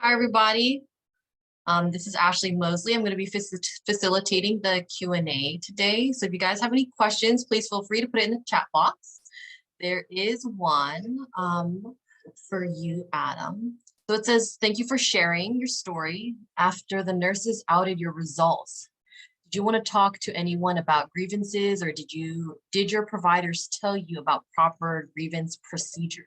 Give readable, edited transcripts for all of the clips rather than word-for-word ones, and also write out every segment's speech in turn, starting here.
Hi, everybody. This is Ashley Mosley. I'm going to be facilitating the Q&A today. So if you guys have any questions, please feel free to put it in the chat box. There is one for you, Adam. So it says, thank you for sharing your story after the nurses outed your results. Did you want to talk to anyone about grievances, or did your providers tell you about proper grievance procedures?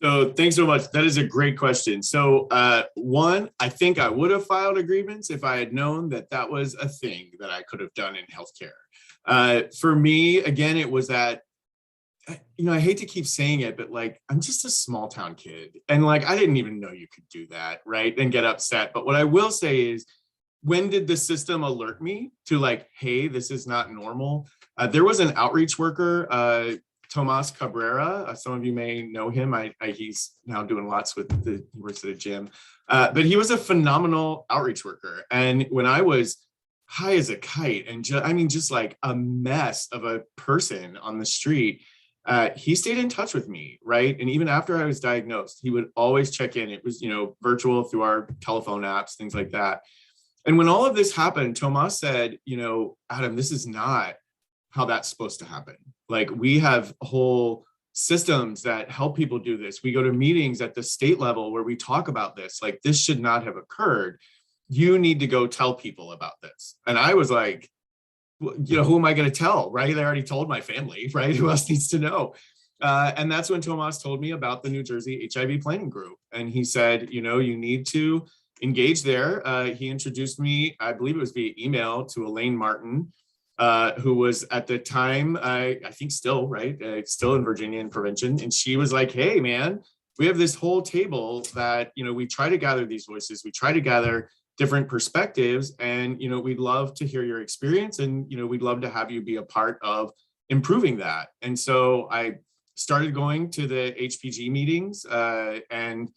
So thanks so much. That is a great question. So one, I think I would have filed a grievance if I had known that that was a thing that I could have done in healthcare. For me, again, it was that, I hate to keep saying it, but like, I'm just a small town kid. And like, I didn't even know you could do that, right? And get upset. But what I will say is, when did the system alert me to like, hey, this is not normal? There was an outreach worker, Tomas Cabrera. Some of you may know him. He's now doing lots with he works at a gym, but he was a phenomenal outreach worker. And when I was high as a kite and just like a mess of a person on the street, he stayed in touch with me, right? And even after I was diagnosed, he would always check in. It was, virtual through our telephone apps, things like that. And when all of this happened, Tomas said, Adam, this is not how that's supposed to happen. Like, we have whole systems that help people do this. We go to meetings at the state level where we talk about this. Like, this should not have occurred. You need to go tell people about this. And I was like, who am I going to tell, right? I already told my family, right? Who else needs to know? And that's when Tomas told me about the New Jersey HIV planning group. And he said, you need to engage there. He introduced me, I believe it was via email, to Elaine Martin, who was at the time, I think still, right, still in Virginia in prevention. And she was like, hey, man, we have this whole table that, we try to gather these voices. We try to gather different perspectives, and, we'd love to hear your experience, and, we'd love to have you be a part of improving that. And so I started going to the HPG meetings and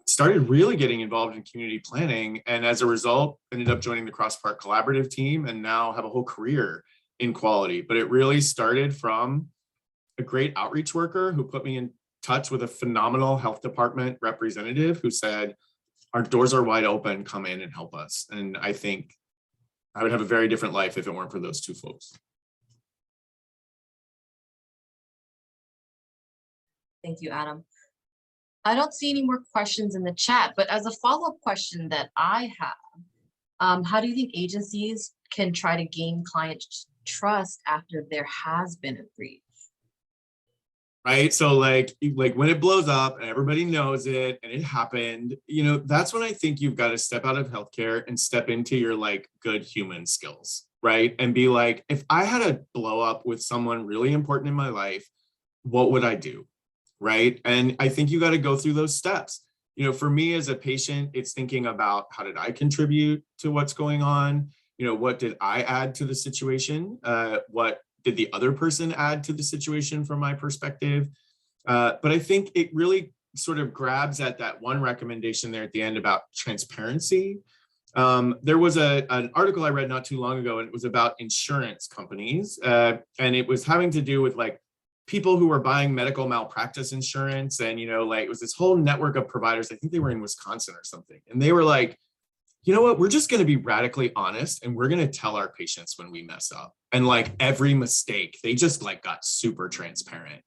started really getting involved in community planning. And as a result, ended up joining the Cross Park Collaborative team and now have a whole career in quality. But it really started from a great outreach worker who put me in touch with a phenomenal health department representative who said, our doors are wide open, come in and help us. And I think I would have a very different life if it weren't for those two folks. Thank you, Adam. I don't see any more questions in the chat, but as a follow-up question that I have, how do you think agencies can try to gain client trust after there has been a breach? Right. So like when it blows up and everybody knows it and it happened, that's when I think you've got to step out of healthcare and step into your like good human skills, right? And be like, if I had a blow up with someone really important in my life, what would I do? Right. And I think you got to go through those steps. For me as a patient, it's thinking about, how did I contribute to what's going on? What did I add to the situation? What did the other person add to the situation from my perspective? But I think it really sort of grabs at that one recommendation there at the end about transparency. There was an article I read not too long ago, and it was about insurance companies. And it was having to do with like people who were buying medical malpractice insurance. And, it was this whole network of providers. I think they were in Wisconsin or something. And they were like, you know what, we're just going to be radically honest, and we're going to tell our patients when we mess up. And like every mistake, they just like got super transparent.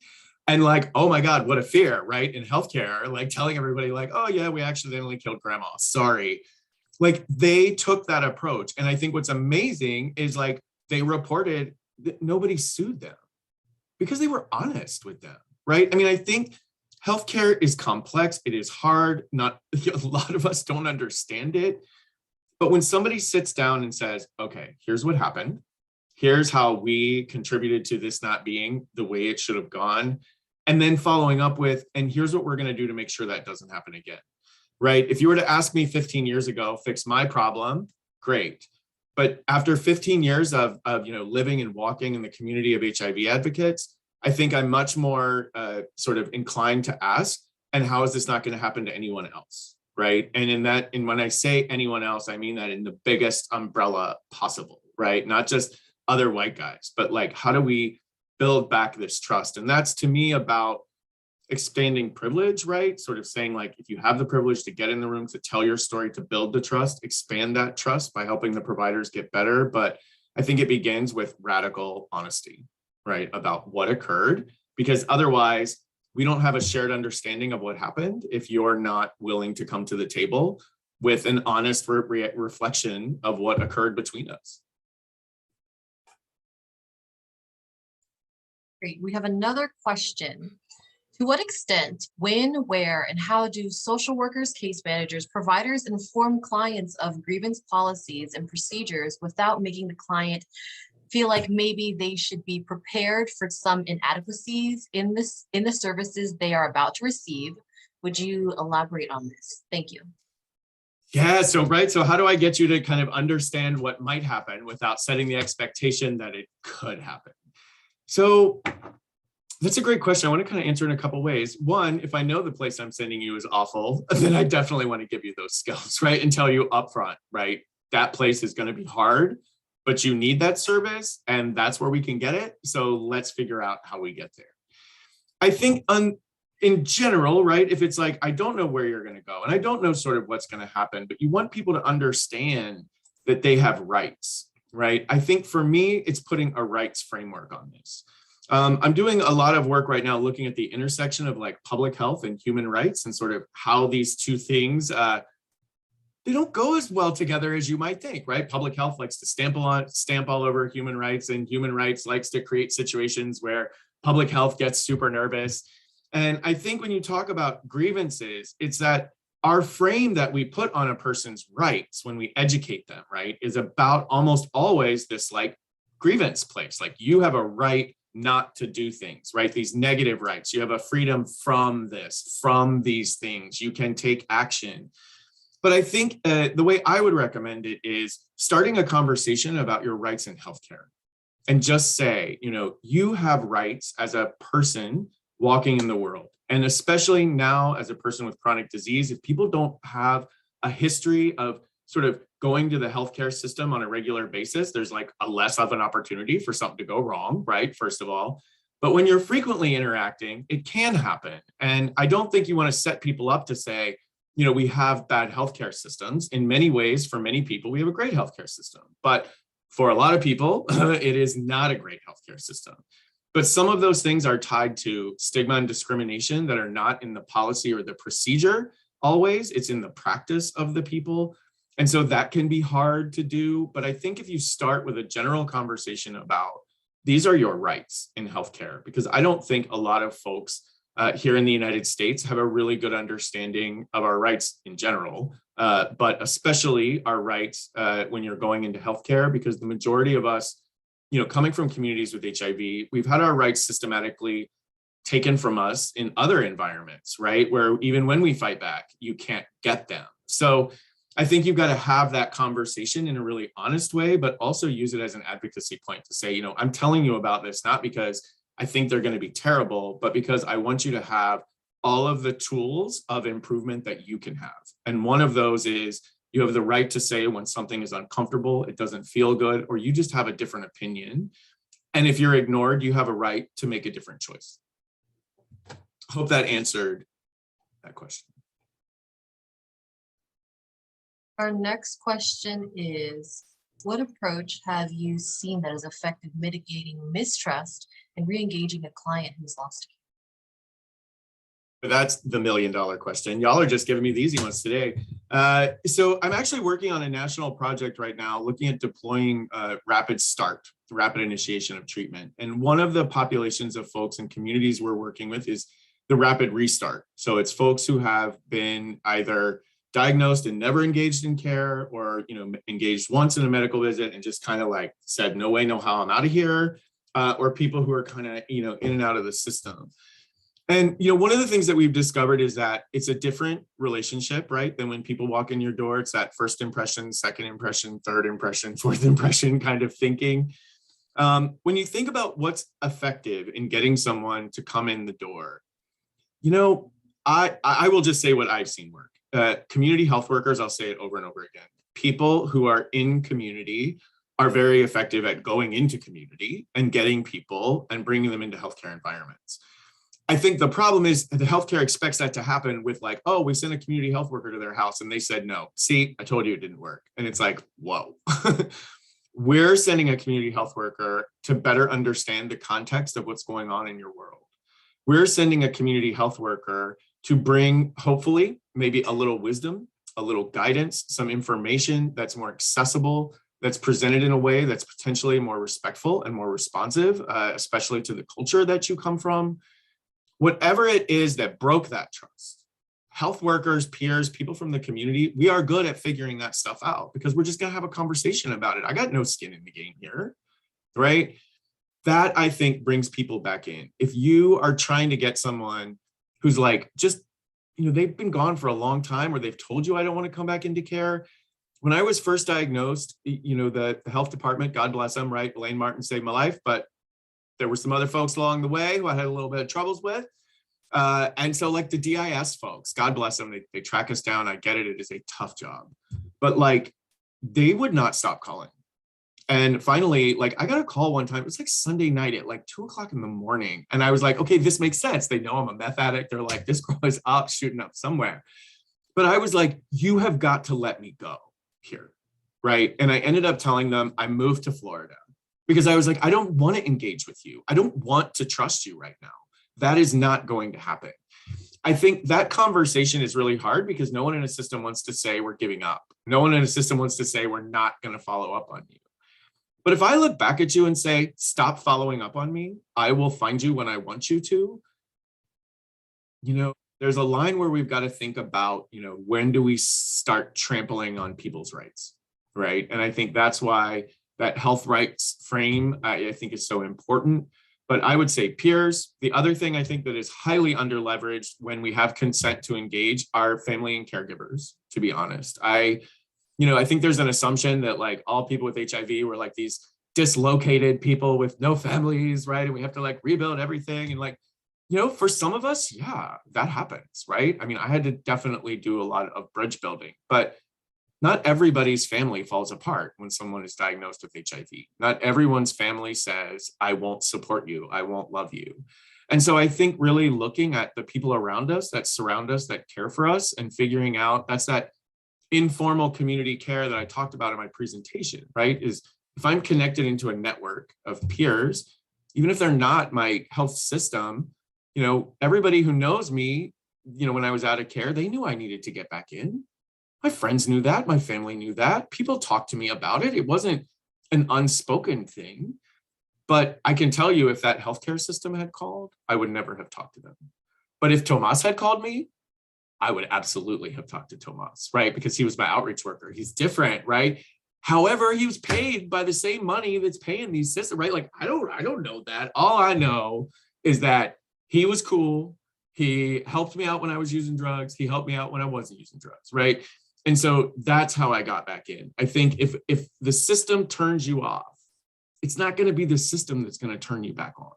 And like, oh my God, what a fear, right? In healthcare, like telling everybody like, oh yeah, we accidentally killed grandma, sorry. Like they took that approach. And I think what's amazing is like they reported that nobody sued them because they were honest with them, right? I mean, I think healthcare is complex. It is hard. Not a lot of us don't understand it. But when somebody sits down and says, okay, here's what happened. Here's how we contributed to this not being the way it should have gone. And then following up with, and here's what we're going to do to make sure that doesn't happen again, right? If you were to ask me 15 years ago, fix my problem, great. But after 15 years of living and walking in the community of HIV advocates, I think I'm much more sort of inclined to ask, and how is this not going to happen to anyone else, right? And when I say anyone else, I mean that in the biggest umbrella possible, right? Not just other white guys, but like, how do we build back this trust? And that's to me about expanding privilege, right? Sort of saying like, if you have the privilege to get in the room, to tell your story, to build the trust, expand that trust by helping the providers get better. But I think it begins with radical honesty, right? About what occurred, because otherwise we don't have a shared understanding of what happened if you're not willing to come to the table with an honest reflection of what occurred between us. Great. We have another question. To what extent, when, where, and how do social workers, case managers, providers inform clients of grievance policies and procedures without making the client feel like maybe they should be prepared for some inadequacies in the services they are about to receive? Would you elaborate on this? Thank you. Yeah, so right. So how do I get you to kind of understand what might happen without setting the expectation that it could happen? So that's a great question. I want to kind of answer in a couple ways. One, if I know the place I'm sending you is awful, then I definitely want to give you those skills, right? And tell you upfront, right? That place is going to be hard, but you need that service and that's where we can get it. So let's figure out how we get there. I think in general, right? If it's like, I don't know where you're going to go and I don't know sort of what's going to happen, but you want people to understand that they have rights, right? I think for me, it's putting a rights framework on this. I'm doing a lot of work right now looking at the intersection of like public health and human rights and sort of how these two things, they don't go as well together as you might think, right? Public health likes to stamp all over human rights, and human rights likes to create situations where public health gets super nervous. And I think when you talk about grievances, it's that our frame that we put on a person's rights when we educate them, right, is about almost always this like grievance place. Like you have a right not to do things, right? These negative rights. You have a freedom from this, from these things. You can take action. But I think the way I would recommend it is starting a conversation about your rights in healthcare and just say, you know, you have rights as a person walking in the world. And especially now as a person with chronic disease, if people don't have a history of sort of going to the healthcare system on a regular basis, there's like a less of an opportunity for something to go wrong, right? First of all, but when you're frequently interacting, it can happen. And I don't think you want to set people up to say, you know, we have bad healthcare systems. In many ways, for many people, we have a great healthcare system. But for a lot of people, it is not a great healthcare system. But some of those things are tied to stigma and discrimination that are not in the policy or the procedure always. It's in the practice of the people. And so that can be hard to do. But I think if you start with a general conversation about these are your rights in healthcare, because I don't think a lot of folks here in the United States have a really good understanding of our rights in general, but especially our rights when you're going into healthcare, because the majority of us, you know, coming from communities with HIV, we've had our rights systematically taken from us in other environments, right? Where even when we fight back, you can't get them. So I think you've got to have that conversation in a really honest way, but also use it as an advocacy point to say, you know, I'm telling you about this, not because I think they're going to be terrible, but because I want you to have all of the tools of improvement that you can have. And one of those is you have the right to say when something is uncomfortable, it doesn't feel good, or you just have a different opinion. And if you're ignored, you have a right to make a different choice. Hope that answered that question. Our next question is, what approach have you seen that has effective mitigating mistrust and re-engaging a client who's lost you? That's the $1 million question. Y'all are just giving me the easy ones today. So I'm actually working on a national project right now looking at deploying rapid start, rapid initiation of treatment. And one of the populations of folks and communities we're working with is the rapid restart. So it's folks who have been either diagnosed and never engaged in care, or, you know, engaged once in a medical visit and just kind of like said, no way, no how, I'm out of here. Or people who are kind of, you know, in and out of the system. And, you know, one of the things that we've discovered is that it's a different relationship, right? Than when people walk in your door. It's that first impression, second impression, third impression, fourth impression kind of thinking. When you think about what's effective in getting someone to come in the door, you know, I will just say what I've seen work. Community health workers, I'll say it over and over again. People who are in community are very effective at going into community and getting people and bringing them into healthcare environments. I think the problem is the healthcare expects that to happen with like, oh, we sent a community health worker to their house and they said no. See, I told you it didn't work. And it's like, whoa. We're sending a community health worker to better understand the context of what's going on in your world. We're sending a community health worker to bring, hopefully, maybe a little wisdom, a little guidance, some information that's more accessible, that's presented in a way that's potentially more respectful and more responsive, especially to the culture that you come from. Whatever it is that broke that trust, health workers, peers, people from the community, we are good at figuring that stuff out because we're just going to have a conversation about it. I got no skin in the game here, right? That I think brings people back in. If you are trying to get someone who's like, just, they've been gone for a long time or they've told you I don't want to come back into care. When I was first diagnosed, the health department, God bless them, right? Elaine Martin saved my life, but there were some other folks along the way who I had a little bit of troubles with. And so like the DIS folks, God bless them, they track us down. I get it. It is a tough job, but like they would not stop calling. And finally, like I got a call one time, it was like Sunday night at like 2:00 in the morning. And I was like, okay, this makes sense. They know I'm a meth addict. They're like, this girl is up, shooting up somewhere. But I was like, you have got to let me go here, right? And I ended up telling them I moved to Florida because I was like, I don't want to engage with you. I don't want to trust you right now. That is not going to happen. I think that conversation is really hard because no one in a system wants to say we're giving up. No one in a system wants to say we're not going to follow up on you. But if I look back at you and say, stop following up on me, I will find you when I want you to, there's a line where we've got to think about, when do we start trampling on people's rights, right? And I think that's why that health rights frame, I think is so important. But I would say peers. The other thing I think that is highly underleveraged when we have consent to engage are family and caregivers, to be honest. I think there's an assumption that like all people with HIV were like these dislocated people with no families, right? And we have to like rebuild everything. And like, for some of us, yeah, that happens, right? I mean, I had to definitely do a lot of bridge building, but not everybody's family falls apart when someone is diagnosed with HIV. Not everyone's family says, I won't support you, I won't love you. And so I think really looking at the people around us that surround us, that care for us, and figuring out that's that informal community care that I talked about in my presentation, right? Is if I'm connected into a network of peers, even if they're not my health system, everybody who knows me, when I was out of care, they knew I needed to get back in. My friends knew that. My family knew that. People talked to me about it. It wasn't an unspoken thing. But I can tell you if that healthcare system had called, I would never have talked to them. But if Tomas had called me, I would absolutely have talked to Tomas, right? Because he was my outreach worker. He's different, right? However, he was paid by the same money that's paying these systems, right? Like, I don't know that. All I know is that he was cool. He helped me out when I was using drugs. He helped me out when I wasn't using drugs, right? And so that's how I got back in. I think if the system turns you off, it's not going to be the system that's going to turn you back on,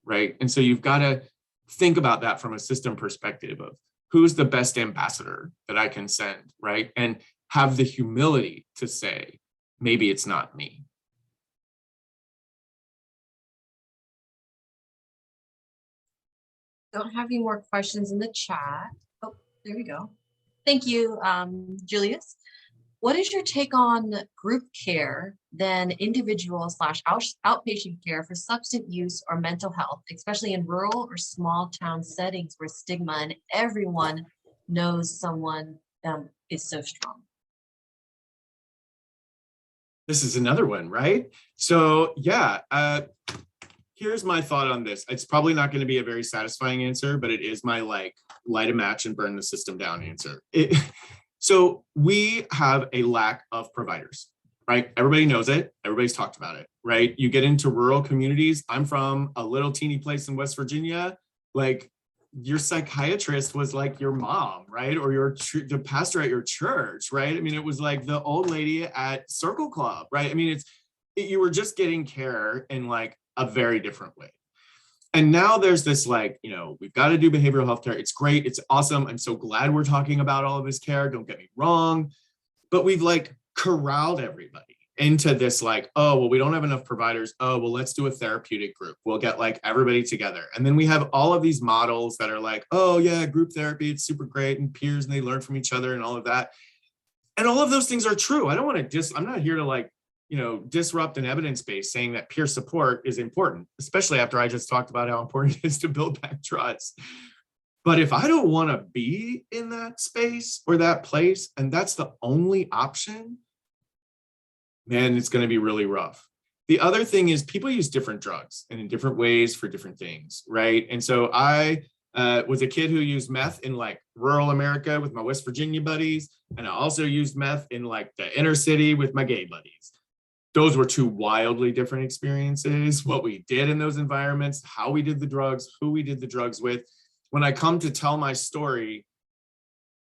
right? And so you've got to think about that from a system perspective of who's the best ambassador that I can send, right? And have the humility to say, maybe it's not me. Don't have any more questions in the chat. Oh, there we go. Thank you, Julius. What is your take on group care than individual/outpatient care for substance use or mental health, especially in rural or small town settings where stigma and everyone knows someone is so strong? This is another one, right? So yeah, here's my thought on this. It's probably not going to be a very satisfying answer, but it is my like light a match and burn the system down answer. So we have a lack of providers, right? Everybody knows it. Everybody's talked about it, right? You get into rural communities. I'm from a little teeny place in West Virginia. Like your psychiatrist was like your mom, right? Or the pastor at your church, right? I mean, it was like the old lady at Circle Club, right? I mean, you were just getting care in like a very different way. And now there's this like, we've got to do behavioral health care. It's great. It's awesome. I'm so glad we're talking about all of this care. Don't get me wrong. But we've like corralled everybody. into this like, oh, well, we don't have enough providers. Oh, well, let's do a therapeutic group. We'll get like everybody together. And then we have all of these models that are like, oh yeah, group therapy, it's super great, and peers, and they learn from each other and all of that. And all of those things are true. I don't want to I'm not here to like, disrupt an evidence base saying that peer support is important, especially after I just talked about how important it is to build back trust. But if I don't want to be in that space or that place, and that's the only option, man, it's going to be really rough. The other thing is people use different drugs and in different ways for different things, right? And so I was a kid who used meth in like rural America with my West Virginia buddies. And I also used meth in like the inner city with my gay buddies. Those were two wildly different experiences, what we did in those environments, how we did the drugs, who we did the drugs with. When I come to tell my story,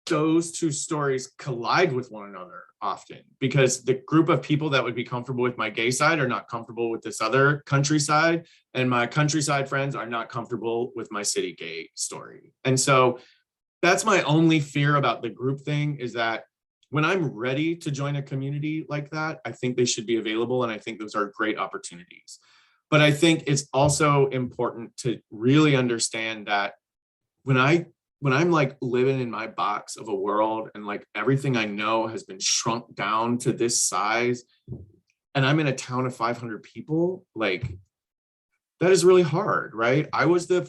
those two stories collide with one another often because the group of people that would be comfortable with my gay side are not comfortable with this other countryside, and my countryside friends are not comfortable with my city gay story. And so that's my only fear about the group thing, is that when I'm ready to join a community like that, I think they should be available, and I think those are great opportunities. But I think it's also important to really understand that when I'm like living in my box of a world and like everything I know has been shrunk down to this size, and I'm in a town of 500 people, like that is really hard, right? I was the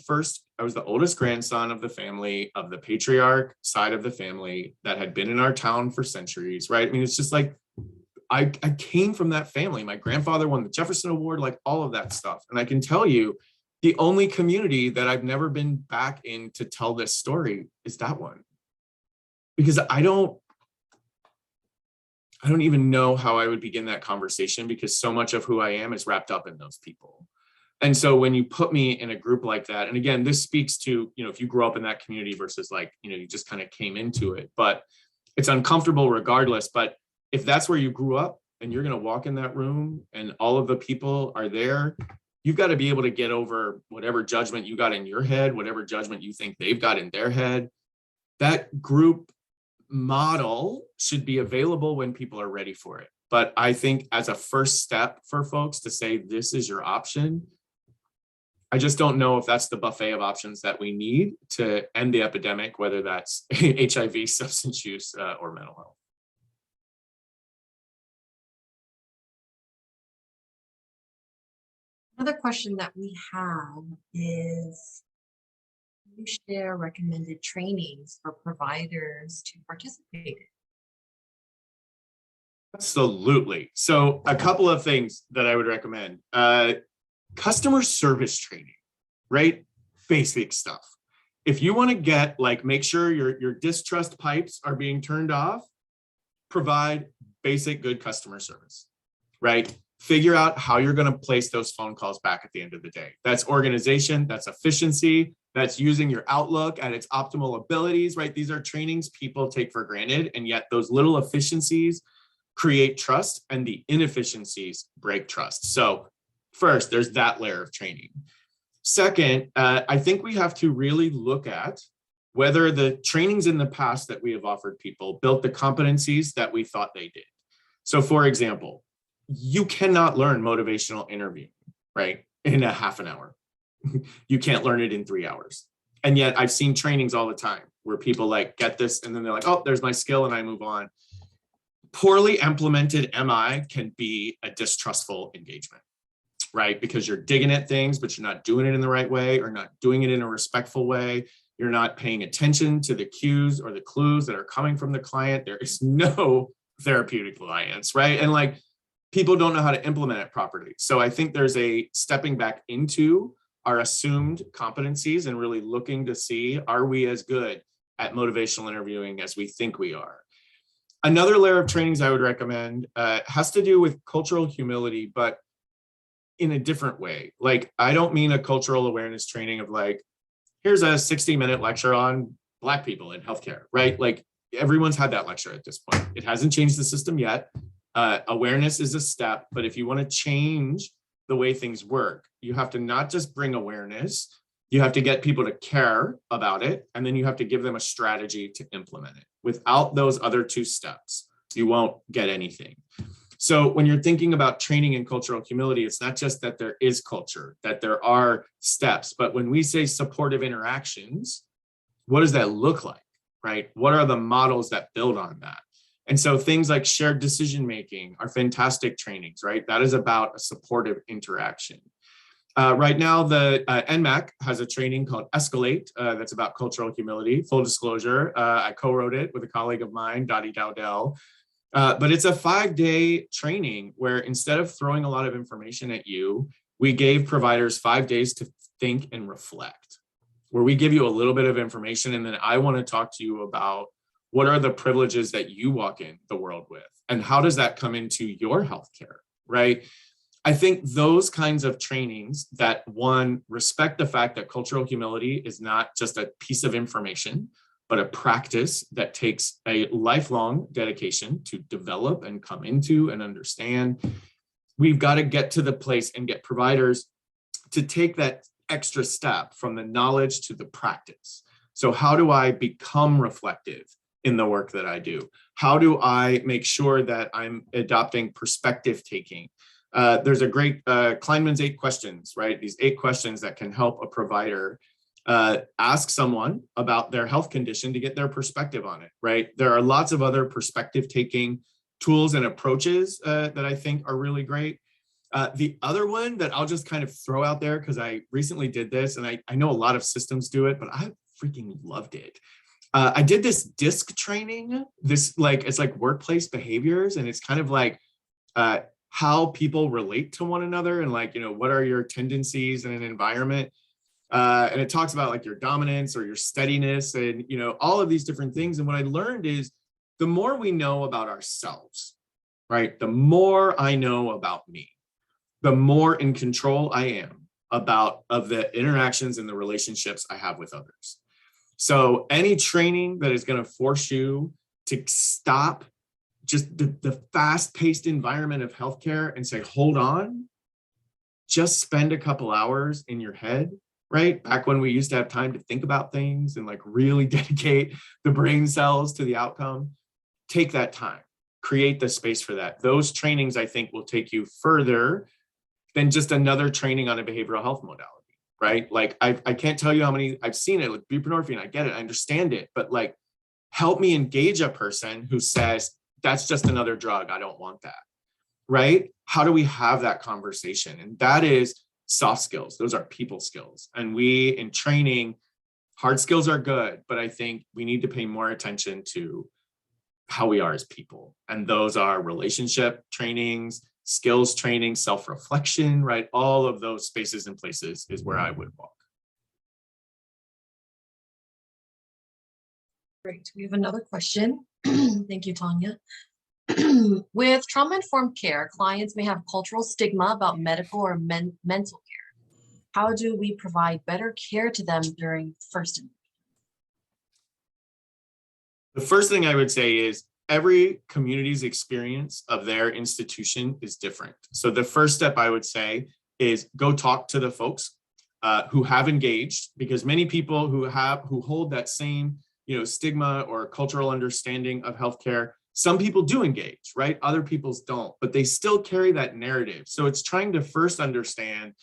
oldest grandson of the family, of the patriarch side of the family that had been in our town for centuries, right? I mean, it's just like, I came from that family. My grandfather won the Jefferson Award, like all of that stuff. And I can tell you, the only community that I've never been back in to tell this story is that one. Because I don't even know how I would begin that conversation, because so much of who I am is wrapped up in those people. And so when you put me in a group like that, and again, this speaks to, if you grew up in that community versus like, you just kind of came into it, but it's uncomfortable regardless. But if that's where you grew up and you're going to walk in that room and all of the people are there, you've got to be able to get over whatever judgment you got in your head, whatever judgment you think they've got in their head. That group model should be available when people are ready for it. But I think as a first step for folks to say, this is your option, I just don't know if that's the buffet of options that we need to end the epidemic, whether that's HIV, substance use, or mental health. Another question that we have is, can you share recommended trainings for providers to participate in? Absolutely. So a couple of things that I would recommend. Customer service training, right? Basic stuff. If you want to get make sure your distrust pipes are being turned off, provide basic good customer service, right? Figure out how you're going to place those phone calls back at the end of the day. That's organization, that's efficiency, that's using your Outlook at its optimal abilities, right? These are trainings people take for granted, and yet those little efficiencies create trust, and the inefficiencies break trust. So first, there's that layer of training. Second, I think we have to really look at whether the trainings in the past that we have offered people built the competencies that we thought they did. So for example, you cannot learn motivational interviewing, right, in a half an hour. You can't learn it in 3 hours. And yet I've seen trainings all the time where people get this, and then they're like, oh, there's my skill, and I move on. Poorly implemented MI can be a distrustful engagement, right? Because you're digging at things, but you're not doing it in the right way, or not doing it in a respectful way. You're not paying attention to the cues or the clues that are coming from the client. There is no therapeutic alliance, right? And people don't know how to implement it properly. So I think there's a stepping back into our assumed competencies and really looking to see, are we as good at motivational interviewing as we think we are? Another layer of trainings I would recommend has to do with cultural humility, but in a different way. I don't mean a cultural awareness training of here's a 60-minute lecture on Black people in healthcare, right? Everyone's had that lecture at this point. It hasn't changed the system yet. Awareness is a step, but if you want to change the way things work, you have to not just bring awareness, you have to get people to care about it, and then you have to give them a strategy to implement it. Without those other two steps, you won't get anything. So when you're thinking about training in cultural humility, it's not just that there is culture, that there are steps, but when we say supportive interactions, what does that look like, right? What are the models that build on that? And so things like shared decision making are fantastic trainings, right? That is about a supportive interaction. Right now, the NMAC has a training called Escalate that's about cultural humility. Full disclosure, I co-wrote it with a colleague of mine, Dottie Dowdell. But it's a 5-day training where instead of throwing a lot of information at you, we gave providers 5 days to think and reflect, where we give you a little bit of information. And then I want to talk to you about what are the privileges that you walk in the world with, and how does that come into your healthcare, right? I think those kinds of trainings that, one, respect the fact that cultural humility is not just a piece of information, but a practice that takes a lifelong dedication to develop and come into and understand. We've got to get to the place and get providers to take that extra step from the knowledge to the practice. So how do I become reflective in the work that I do? How do I make sure that I'm adopting perspective taking? There's a great Kleinman's 8 questions, right? These 8 questions that can help a provider ask someone about their health condition to get their perspective on it, right? There are lots of other perspective taking tools and approaches that I think are really great. The other one that I'll just kind of throw out there, because I recently did this, and I know a lot of systems do it, but I freaking loved it. I did this DISC training, it's like workplace behaviors, and it's kind of like how people relate to one another, and like, what are your tendencies in an environment? And it talks about like your dominance or your steadiness and, all of these different things. And what I learned is the more we know about ourselves, right? The more I know about me, the more in control I am of the interactions and the relationships I have with others. So any training that is going to force you to stop just the fast-paced environment of healthcare and say, hold on, just spend a couple hours in your head, right? Back when we used to have time to think about things and like really dedicate the brain cells to the outcome, take that time, create the space for that. Those trainings, I think, will take you further than just another training on a behavioral health modality, right? Like I can't tell you how many I've seen it with buprenorphine. I get it, I understand it, but like, help me engage a person who says, that's just another drug, I don't want that, right? How do we have that conversation? And that is soft skills. Those are people skills. And we, in training, hard skills are good, but I think we need to pay more attention to how we are as people. And those are relationship trainings, skills training, self-reflection, right? All of those spaces and places is where I would walk. Great. We have another question. Thank you, Tanya. With trauma-informed care, clients may have cultural stigma about medical or mental care. How do we provide better care to them during first? The first thing I would say is every community's experience of their institution is different. So the first step I would say is go talk to the folks who have engaged, because many people who hold that same stigma or cultural understanding of healthcare, some people do engage, right? Other people's don't, but they still carry that narrative. So it's trying to first understand,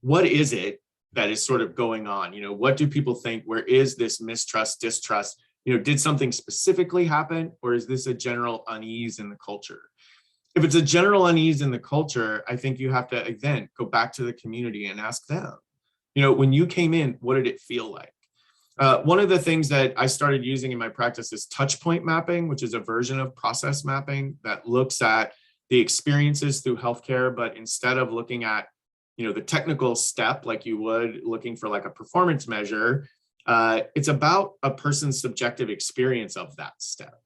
what is it that is sort of going on? What do people think? Where is this mistrust, distrust? Did something specifically happen, or is this a general unease in the culture? If it's a general unease in the culture, I think you have to, again, go back to the community and ask them, when you came in, what did it feel like? One of the things that I started using in my practice is touch point mapping, which is a version of process mapping that looks at the experiences through healthcare, but instead of looking at, the technical step like you would looking for like a performance measure, it's about a person's subjective experience of that step.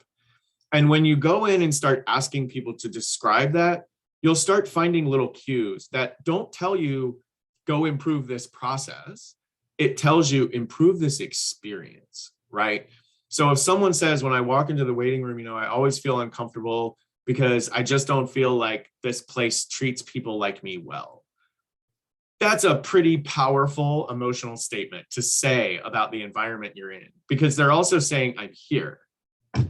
And when you go in and start asking people to describe that, you'll start finding little cues that don't tell you, go improve this process. It tells you improve this experience, right? So if someone says, when I walk into the waiting room, I always feel uncomfortable because I just don't feel like this place treats people like me well. That's a pretty powerful emotional statement to say about the environment you're in, because they're also saying, I'm here,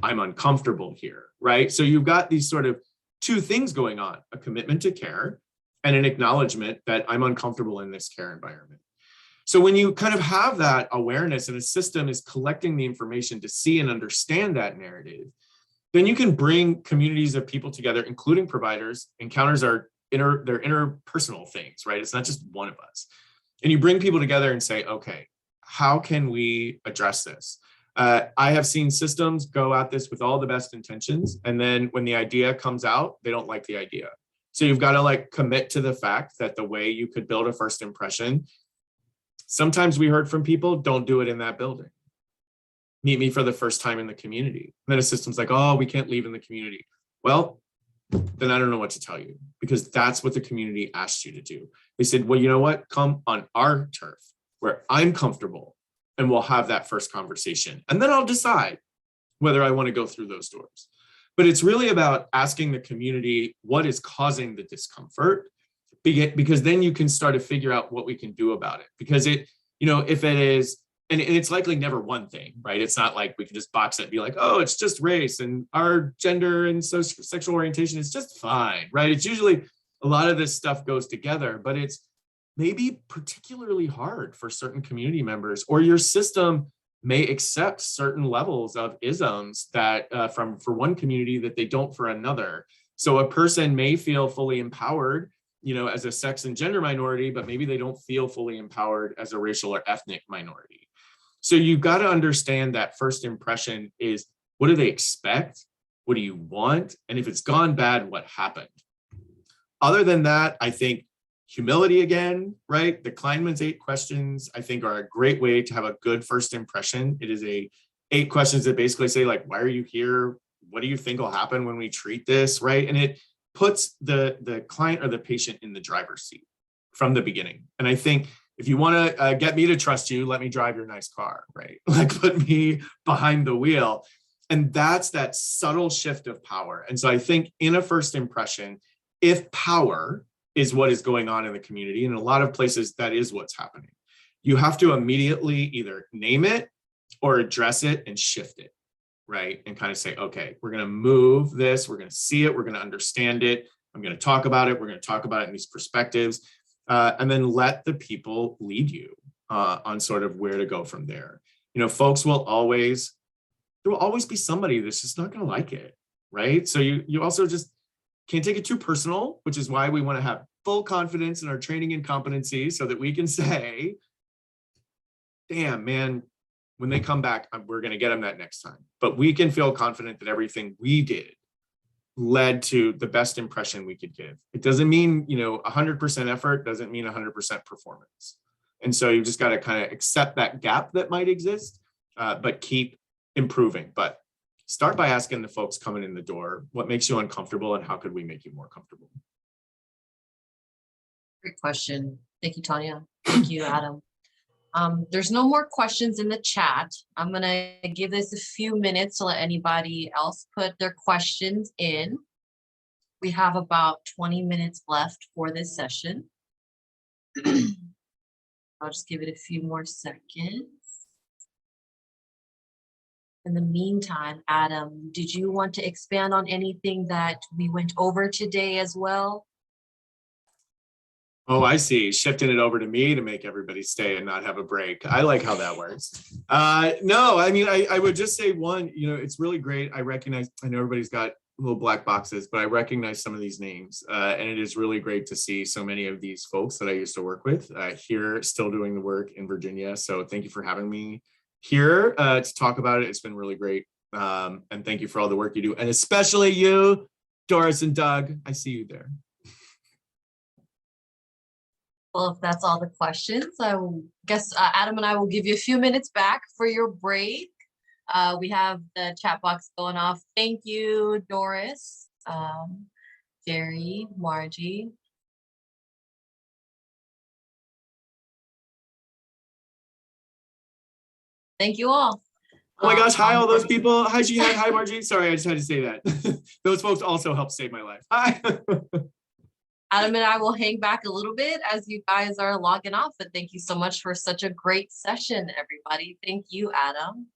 I'm uncomfortable here, right? So you've got these sort of two things going on: a commitment to care and an acknowledgement that I'm uncomfortable in this care environment. So when you kind of have that awareness and a system is collecting the information to see and understand that narrative, then you can bring communities of people together, including providers. Encounters are they're interpersonal things, right? It's not just one of us. And you bring people together and say, okay, how can we address this? I have seen systems go at this with all the best intentions. And then when the idea comes out, they don't like the idea. So you've got to like commit to the fact that the way you could build a first impression, sometimes we heard from people, don't do it in that building. Meet me for the first time in the community. And then a system's like, oh, we can't leave in the community. Well, then I don't know what to tell you, because that's what the community asked you to do. They said, well, you know what? Come on our turf where I'm comfortable, and we'll have that first conversation. And then I'll decide whether I want to go through those doors. But it's really about asking the community what is causing the discomfort, because then you can start to figure out what we can do about it. Because it, if it is, and it's likely never one thing, right? It's not like we can just box it and be like, oh, it's just race and our gender and sexual orientation is just fine, right? It's usually a lot of this stuff goes together, but it's maybe particularly hard for certain community members, or your system may accept certain levels of isms that for one community that they don't for another. So a person may feel fully empowered, as a sex and gender minority, but maybe they don't feel fully empowered as a racial or ethnic minority. So you've got to understand that first impression is, what do they expect? What do you want? And if it's gone bad, what happened? Other than that, I think humility again, right? The Kleinman's 8 questions, I think, are a great way to have a good first impression. It is 8 questions that basically say, like, why are you here? What do you think will happen when we treat this, right? And it puts the client or the patient in the driver's seat from the beginning. And I think if you want to get me to trust you, let me drive your nice car, right? Like, put me behind the wheel. And that's that subtle shift of power. And so I think in a first impression, if power is what is going on in the community, and in a lot of places that is what's happening, you have to immediately either name it or address it and shift it, right? And kind of say, okay, we're going to move this, we're going to see it, we're going to understand it, I'm going to talk about it, we're going to talk about it in these perspectives, and then let the people lead you on sort of where to go from there. Folks there will always be somebody that's just not going to like it, right? So you also just can't take it too personal, which is why we want to have full confidence in our training and competency, so that we can say, damn, man, when they come back, we're going to get them that next time. But we can feel confident that everything we did led to the best impression we could give. It doesn't mean, 100% effort doesn't mean 100% performance. And so you just got to kind of accept that gap that might exist, but keep improving. But start by asking the folks coming in the door, what makes you uncomfortable and how could we make you more comfortable? Great question. Thank you, Tanya. Thank you, Adam. There's no more questions in the chat. I'm going to give this a few minutes to let anybody else put their questions in. We have about 20 minutes left for this session. I'll just give it a few more seconds. In the meantime, Adam, did you want to expand on anything that we went over today as well? Oh, I see. Shifting it over to me to make everybody stay and not have a break. I like how that works. No, I mean, I would just say one, it's really great. I know everybody's got little black boxes, but I recognize some of these names. And it is really great to see so many of these folks that I used to work with here, still doing the work in Virginia. So thank you for having me here to talk about it. It's been really great. And thank you for all the work you do. And especially you, Doris and Doug, I see you there. Well, if that's all the questions, I guess Adam and I will give you a few minutes back for your break. We have the chat box going off. Thank you, Doris, Jerry, Margie. Thank you all. Oh my gosh, hi all those people. Hi Jihad, hi Margie. Sorry, I just had to say that. Those folks also helped save my life. Hi. Adam and I will hang back a little bit as you guys are logging off, but thank you so much for such a great session, everybody. Thank you, Adam.